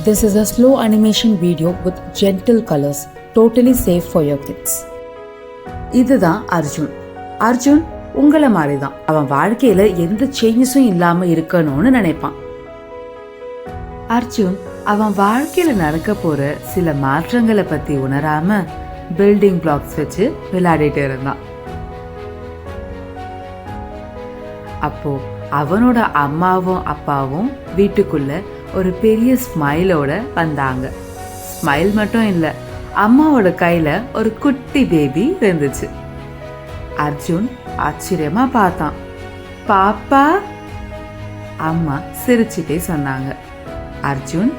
This is a slow animation video with gentle colors, totally safe for your kids. இதுதான் அர்ஜுன். அர்ஜுன் உங்களை மாதிரி தான். அவன் வாழ்க்கையில எந்த சேஞ்சஸும் இல்லாம இருக்கணும்னு நினைப்பான். அர்ஜுன் அவன் வாழ்க்கையில நடக்க போற சில மாற்றங்களை பத்தி உணராம பில்டிங் பிளாக்ஸ் வச்சு விளையாடிட்டு இருந்தான். அப்போ அவனோட அம்மாவும் அப்பாவும் வீட்டுக்குள்ள ஒரு பெரிய ஸ்மைலோட வந்தாங்க. ஸ்மைல் மட்டும் இல்லை, அம்மாவோட கையில ஒரு குட்டி பேபி இருந்துச்சு. அர்ஜுன் ஆச்சரியமா பார்த்தான். பாப்பா, அம்மா சிரிச்சுட்டே சொன்னாங்க. அர்ஜுன்,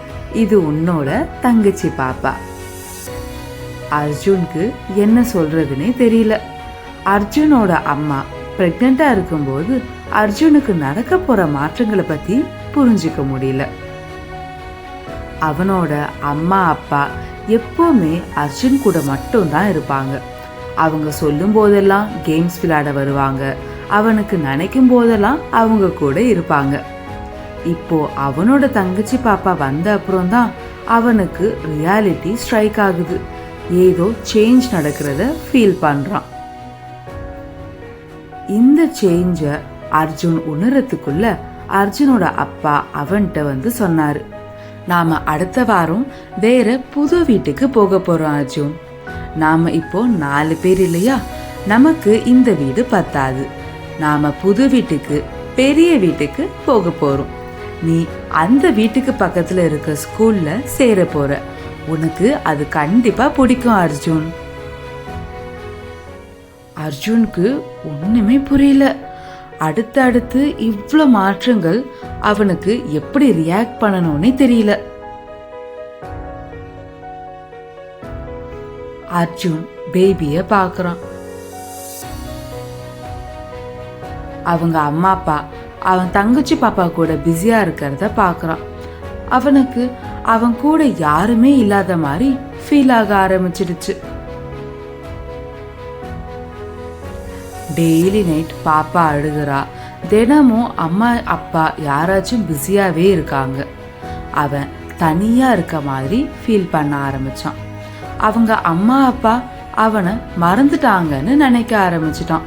இது உன்னோட தங்கச்சி பாப்பா. அர்ஜுனுக்கு என்ன சொல்றதுன்னே தெரியல. அர்ஜுனோட அம்மா பிரெக்னண்டா இருக்கும்போது அர்ஜுனுக்கு நடக்க போற மாற்றங்களை பத்தி புரிஞ்சுக்க முடியல. அவனோட அம்மா அப்பா எப்பவுமே அர்ஜுன் கூட மட்டும்தான் இருப்பாங்க. அவங்க சொல்லும் போதெல்லாம் கேம்ஸ் விளையாட வருவாங்க. அவனுக்கு நினைக்கும் போதெல்லாம் அவங்க கூட இருப்பாங்க. இப்போ அவனோட தங்கச்சி பாப்பா வந்த அப்புறம் தான் அவனுக்கு ரியாலிட்டி ஸ்ட்ரைக் ஆகுது. ஏதோ சேஞ்ச் நடக்கிறத ஃபீல் பண்றான். இந்த சேஞ்ச அர்ஜுன் உணரத்துக்குள்ள அர்ஜுனோட அப்பா அவன்கிட்ட வந்து சொன்னாரு, நாம அடுத்த வாரம் வேற புது வீட்டுக்கு போக போறோம் அர்ஜுன். நாம இப்போ 4 பேர் இல்லையா, நமக்கு இந்த வீடு பத்தாது. நாம புது வீட்டுக்கு, பெரிய வீட்டுக்கு போக போறோம். நீ அந்த வீட்டுக்கு பக்கத்துல இருக்க ஸ்கூல்ல சேர போற. உனக்கு அது கண்டிப்பா பிடிக்கும் அர்ஜுன். அர்ஜுனுக்கு ஒண்ணுமே புரியல. அடுத்தடுத்து இவ்வளோ மாற்றங்கள் அவனுக்கு எப்படி ரியாக்ட் பண்ணணும்னே தெரியல. அர்ஜுன் பேபிய பாக்குறான். அவங்க அம்மா அப்பா அவன் தங்கச்சி பாப்பா கூட பிஸியா இருக்கிறத பாக்குறான். அவனுக்கு அவன் கூட யாருமே இல்லாத மாதிரி ஃபீல் ஆக ஆரம்பிச்சிடுச்சு. டெய்லி நைட் பாப்பா அழுகிறா. தினமும் அம்மா அப்பா யாராச்சும் பிஸியாவே இருக்காங்க. அவன் தனியா இருக்க மாதிரி ஃபீல் பண்ண ஆரம்பிச்சான். அவங்க அம்மா அப்பா அவனை மறந்துட்டாங்கன்னு நினைக்க ஆரம்பிச்சிட்டான்.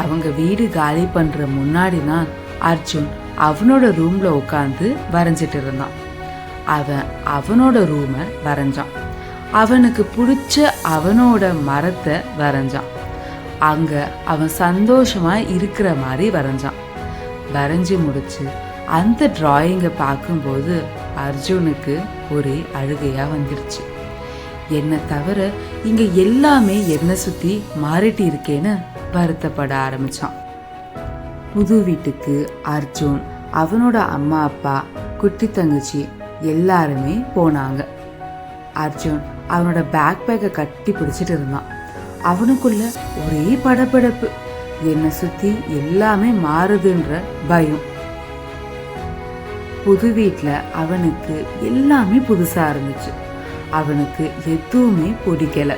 அவங்க வீடு காலி பண்ற முன்னாடி தான் அர்ஜுன் அவனோட ரூம்ல உட்காந்து வரைஞ்சிட்டு இருந்தான். அவன் அவனோட ரூம வரைஞ்சான். அவனுக்கு பிடிச்ச அவனோட மரத்தை வரைஞ்சான். அங்க அவன் சந்தோஷமா இருக்கிற மாதிரி வரைஞ்சான். வரைஞ்சி முடிச்சு அந்த டிராயிங்கை பார்க்கும்போது அர்ஜுனுக்கு ஒரே அழுகையா வந்துருச்சு. என்னை தவிர இங்க எல்லாமே என்னை சுத்தி மாறிட்டு இருக்கேன்னு வருத்தப்பட ஆரம்பிச்சான். புது வீட்டுக்கு அர்ஜுன், அவனோட அம்மா அப்பா, குட்டி தங்கச்சி எல்லாருமே போனாங்க. அர்ஜுன் அவனோட பேக் பேக்கை கட்டி பிடிச்சிட்டு இருந்தான். அவனுக்குள்ள ஒரே படபடப்பு. என்னை சுத்தி எல்லாமே மாறுதுன்ற பயம். புது வீட்டுல அவனுக்கு எல்லாமே புதுசா இருந்துச்சு. அவனுக்கு எதுவுமே பிடிக்கல.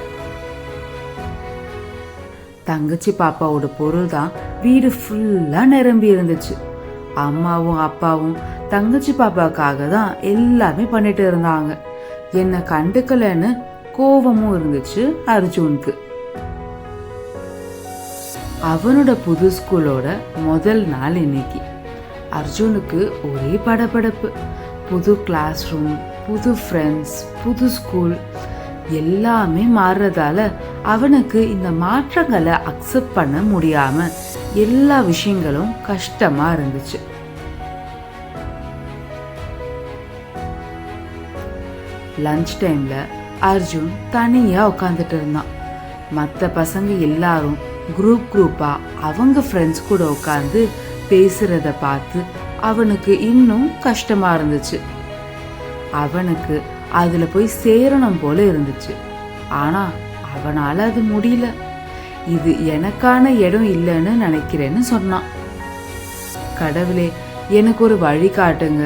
தங்கச்சி பாப்பாவோட பொருள் தான் வீடு ஃபுல்லா நிரம்பி இருந்துச்சு. அம்மாவும் அப்பாவும் தங்கச்சி பாப்பாக்காக தான் எல்லாமே பண்ணிட்டு இருந்தாங்க. என்ன கண்டுக்கலன்னு கோபமும் இருந்துச்சு அர்ஜுனுக்கு. அவனோட புது ஸ்கூலோட முதல் நாள் இன்னைக்கு. அர்ஜுனுக்கு ஒரே படபடப்பு. புது கிளாஸ் ரூம், புது ஃப்ரெண்ட்ஸ், புது ஸ்கூல் எல்லாமே மாறுறதால அவனுக்கு இந்த மாற்றங்களை அக்செப்ட் பண்ண முடியாம எல்லா விஷயங்களும் கஷ்டமா இருந்துச்சு. லஞ்ச் டைம்ல அர்ஜுன் தனியா உட்காந்துட்டு இருந்தான். மற்ற பசங்க எல்லாரும் குரூப்பா அவங்க ஃப்ரெண்ட்ஸ் கூட உட்காந்து பேசுறத பார்த்து அவனுக்கு இன்னும் கஷ்டமா இருந்துச்சு. அவனுக்கு அதுல போய் சேரணும் போல இருந்துச்சு. ஆனா அவனால அது முடியல. இது எனக்கான இடம் இல்லைன்னு நினைக்கிறேன்னு சொன்னான். கடவுளே, எனக்கு ஒரு வழி காட்டுங்க.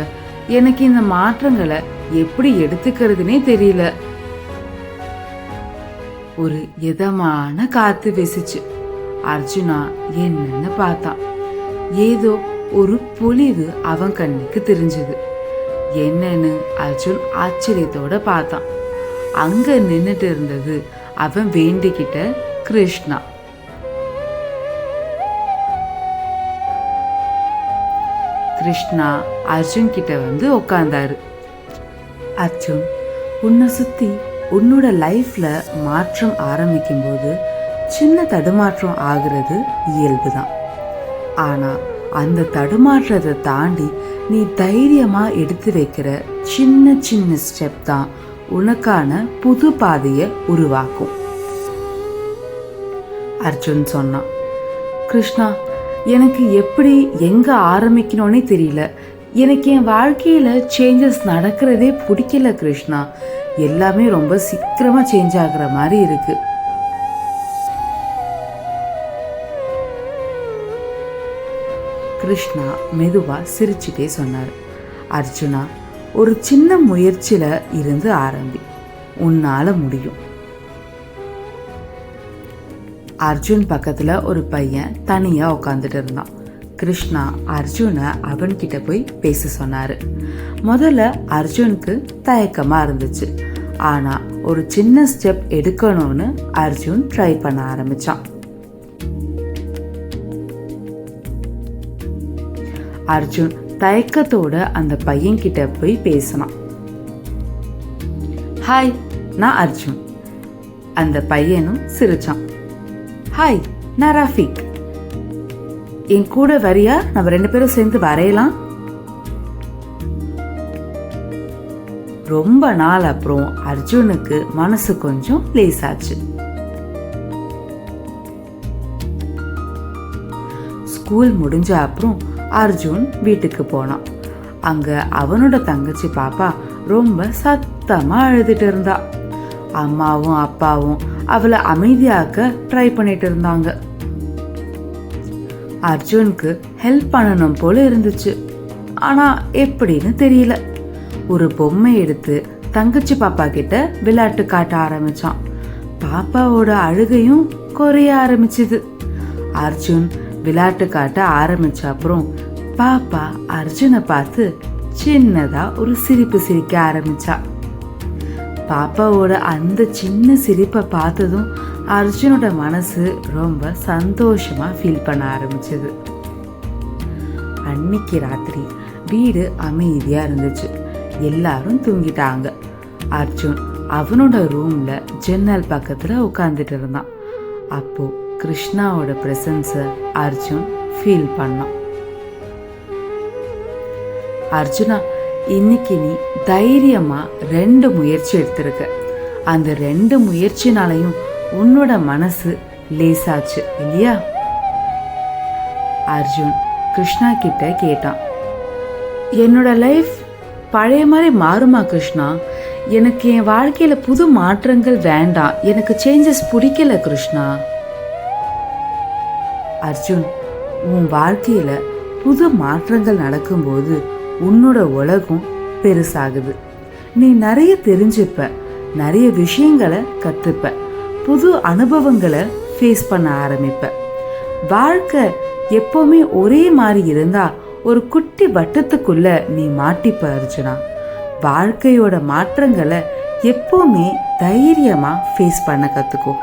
எனக்கு இந்த மாற்றங்களை எப்படி எடுத்துக்கிறதுனே தெரியல. ஒரு இதமான காத்து வீசுச்சு. அர்ஜுனா என்னன்னு பார்த்தான். ஏதோ ஒரு பொலிவு அவன் கண்ணுக்கு தெரிஞ்சது. என்னன்னு அர்ஜுன் ஆச்சரியத்தோட பார்த்தான். அங்க நின்னுட்டு இருந்தது அவன் வேண்டிக்கிட்ட கிருஷ்ணா. கிருஷ்ணா அர்ஜுன் கிட்ட வந்து உட்கார்ந்தாரு. அர்ஜுன், உன்னை சுத்தி உன்னோட லைஃப்ல மாற்றம் ஆரம்பிக்கும் போது சின்ன தடுமாற்றம் ஆகிறது இயல்புதான். ஆனா அந்த தடுமாற்றத்தை தாண்டி நீ தைரியமா எடுத்து வைக்கிற சின்ன சின்ன ஸ்டெப் தான் உனக்கான புது பாதையை உருவாக்கும். அர்ஜுன் சொன்னான். கிருஷ்ணா, எனக்கு எப்படி எங்க ஆரம்பிக்கணும்னே தெரியல. எனக்கு என் வாழ்க்கையில சேஞ்சஸ் நடக்கிறதே பிடிக்கல கிருஷ்ணா. எல்லாமே ரொம்ப சீக்கிரமா சேஞ்ச் ஆகுற மாதிரி இருக்கு. கிருஷ்ணா மெதுவா சிரிச்சுட்டே சொன்னார். அர்ஜுனா, ஒரு சின்ன முயற்சியில இருந்து ஆரம்பி, உன்னால முடியும். அர்ஜுன் பக்கத்துல ஒரு பையன் தனியா உட்காந்துட்டு இருந்தான். கிருஷ்ணா அர்ஜுனை அவன்கிட்ட போய் பேச சொன்னாரு. முதல்ல அர்ஜுனுக்கு தயக்கமா இருந்துச்சு. ஆனா ஒரு சின்ன ஸ்டெப் எடுக்கணும்னு அர்ஜுன் ட்ரை பண்ண ஆரம்பிச்சான். அர்ஜுன் தயக்கத்தோட அந்த பையன் கிட்ட போய் பேசினான். ஹாய், நான் அர்ஜுன். அந்த பையனும் சிரிச்சான். ஹாய், நான் ரஃபீக். என் கூட வரியா? நம்ம 2 பேரும் சேர்ந்து வரையலாம். ரொம்ப நாள் அப்புறம் அர்ஜுனுக்கு மனசு கொஞ்சம் லேசாச்சு. ஸ்கூல் முடிஞ்ச அப்புறம் அர்ஜுன் வீட்டுக்கு போனான். அங்க அவனோட தங்கச்சி பாப்பா ரொம்ப சத்தமா அழுதுட்டு இருந்தா. அம்மாவும் அப்பாவும் அவளை அமைதியாக்க ட்ரை பண்ணிட்டு இருந்தாங்க. அர்ஜுனுக்கு ஹெல்ப் பண்ணணும் போல இருந்துச்சு. ஆனா எப்படின்னு தெரியல. ஒரு பொம்மை எடுத்து தங்கச்சி பாப்பா கிட்ட விளையாட்டு காட்ட ஆரம்பிச்சான். பாப்பாவோட அழுகையும் குறைய ஆரம்பிச்சுது. அர்ஜுன் விளையாட்டு காட்ட ஆரம்பிச்ச அப்புறம் பாப்பா அர்ஜுனை பார்த்து சின்னதா ஒரு சிரிப்பு சிரிக்க ஆரம்பிச்சா. பாப்பாவோட அந்த சின்ன சிரிப்பை பார்த்ததும் அர்ஜுனோட மனசு ரொம்ப சந்தோஷமா ஃபீல் பண்ண ஆரம்பிச்சது. அன்னைக்கு ராத்திரி வீடு அமைதியா இருந்துச்சு. எல்லாரும் தூங்கிட்டாங்க. அர்ஜுன் அவனோட ரூம்ல ஜன்னல் பக்கத்துல உட்கார்ந்துட்டு இருந்தான். அப்போ கிருஷ்ணாவோட பிரசன்ஸை அர்ஜுன் ஃபீல் பண்ணான். அர்ஜுனா, இன்னைக்கு நீ தைரியமா 2 முயற்சி எடுத்திருக்க. அந்த 2 முயற்சினாலையும் உன்னோட மனசு லேசாச்சு இல்லையா? அர்ஜுன் கிருஷ்ணா கிட்ட கேட்டான். என்னோட லைஃப் பழைய மாதிரி மாறுமா கிருஷ்ணா? எனக்கு என் வாழ்க்கையில புது மாற்றங்கள் வேண்டாம். எனக்கு சேஞ்சஸ் பிடிக்கல கிருஷ்ணா. அர்ஜுன், உன் வாழ்க்கையில புது மாற்றங்கள் நடக்கும்போது உன்னோட உலகம் பெருசாகுது. நீ நிறைய தெரிஞ்சுப்ப, நிறைய விஷயங்களை கத்துப்ப, புது அனுபவங்களை ஃபேஸ் பண்ண ஆரம்பிப்ப. வாழ்க்கை எப்பவுமே ஒரே மாதிரி இருந்தா ஒரு குட்டி வட்டத்துக்குள்ள நீ மாட்டிப்ப அர்ஜுனா. வாழ்க்கையோட மாற்றங்களை எப்பவுமே தைரியமா ஃபேஸ் பண்ண கத்துக்கோ.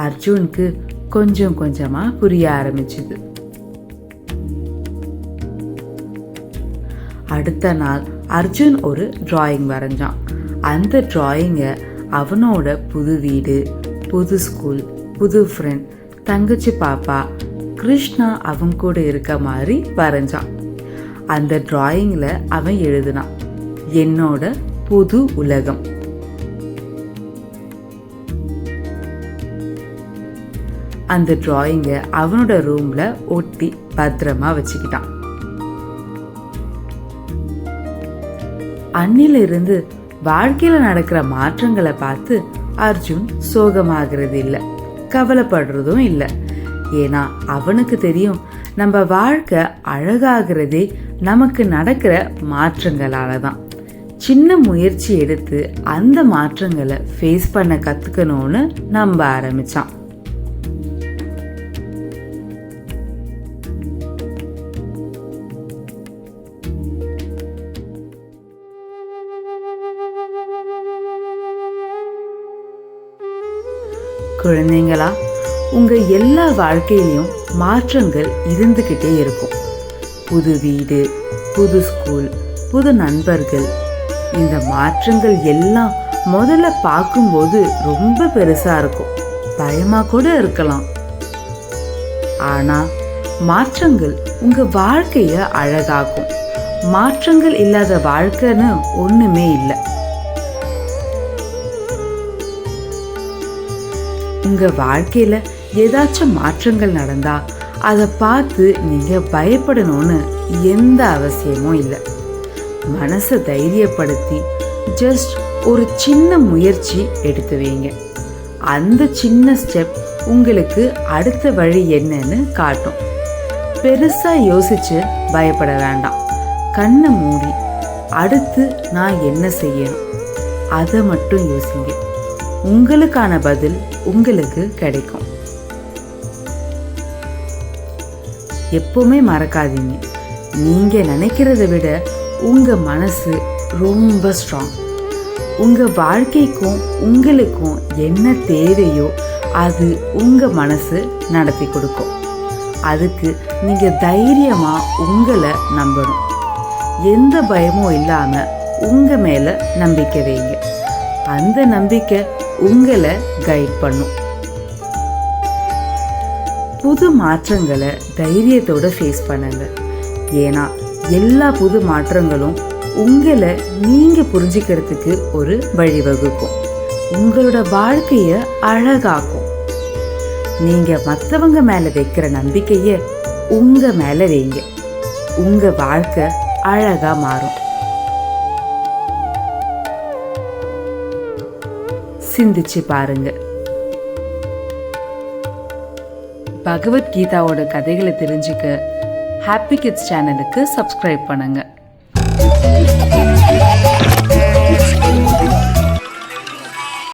அர்ஜுனுக்கு கொஞ்சம் கொஞ்சமா புரிய ஆரம்பிச்சது. அடுத்த நாள் அர்ஜுன் ஒரு டிராயிங் வரைஞ்சான். அந்த டிராயிங்கை அவனோட புது வீடு, புது ஸ்கூல், புது ஃப்ரெண்ட், தங்கச்சி பாப்பா, கிருஷ்ணா அவங்க கூட இருக்க மாதிரி வரைஞ்சான். அந்த டிராயிங்ல அவன் எழுதினான், என்னோட புது உலகம். அந்த டிராயிங்கை அவனோட ரூம்ல ஒட்டி பத்திரமா வச்சுக்கிட்டான். அன்னிலிருந்து வாழ்க்கையில நடக்கிற மாற்றங்களை பார்த்து அர்ஜுன் சோகமாகிறது இல்லை, கவலைப்படுறதும் இல்லை. ஏன்னா அவனுக்கு தெரியும், நம்ம வாழ்க்கை அழகாகிறதே நமக்கு நடக்கிற மாற்றங்களால தான். சின்ன முயற்சி எடுத்து அந்த மாற்றங்களை ஃபேஸ் பண்ண கத்துக்கணும்னு நம்ப ஆரம்பிச்சான். குழந்தைங்களா, உங்க எல்லா வாழ்க்கையிலையும் மாற்றங்கள் இருந்துகிட்டே இருக்கும். புது வீடு, புது ஸ்கூல், புது நண்பர்கள். இந்த மாற்றங்கள் எல்லாம் முதல்ல பார்க்கும்போது ரொம்ப பெருசா இருக்கும், பயமா கூட இருக்கலாம். ஆனா மாற்றங்கள் உங்க வாழ்க்கைய அழகாக்கும். மாற்றங்கள் இல்லாத வாழ்க்கைன்னு ஒண்ணுமே இல்லை. உங்க வாழ்க்கையில ஏதாச்சும் மாற்றங்கள் நடந்தா அதை பார்த்து நீங்க பயப்படணும்னு எந்த அவசியமும் இல்லை. மனசை தைரியப்படுத்தி ஜஸ்ட் ஒரு சின்ன முயற்சி எடுத்து வைங்க. அந்த சின்ன ஸ்டெப் உங்களுக்கு அடுத்த வழி என்னன்னு காட்டும். பெருசா யோசிச்சு பயப்பட வேண்டாம். கண்ணை மூடி அடுத்து நான் என்ன செய்யணும் அதை மட்டும் யோசிங்க. உங்களுக்கான பதில் உங்களுக்கு கிடைக்கும். எப்பவுமே மறக்காதீங்க, நீங்க நினைக்கிறத விட உங்க மனசு ரொம்ப ஸ்ட்ராங். உங்க வாழ்க்கைக்கும் உங்களுக்கும் என்ன தேவையோ அது உங்க மனசு நடத்தி கொடுக்கும். அதுக்கு நீங்க தைரியமா உங்களை நம்பணும். எந்த பயமும் இல்லாம உங்க மேல நம்பிக்கை வைங்க. அந்த நம்பிக்கை உங்களை கைட் பண்ணும். புது மாற்றங்களை தைரியத்தோட ஃபேஸ் பண்ணுங்க. ஏன்னா எல்லா புது மாற்றங்களும் உங்களை நீங்க புரிஞ்சுக்கிறதுக்கு ஒரு வழிவகுக்கும். உங்களோட வாழ்க்கைய அழகாக்கும். நீங்க மற்றவங்க மேல வைக்கிற நம்பிக்கைய உங்க மேல வைங்க. உங்க வாழ்க்கை அழகா மாறும். சிந்திச்சு பாருங்க. பகவத்கீதாவோட கதைகளை தெரிஞ்சுக்க ஹாப்பி கிட்ஸ் சேனலுக்கு சப்ஸ்கிரைப் பண்ணுங்க.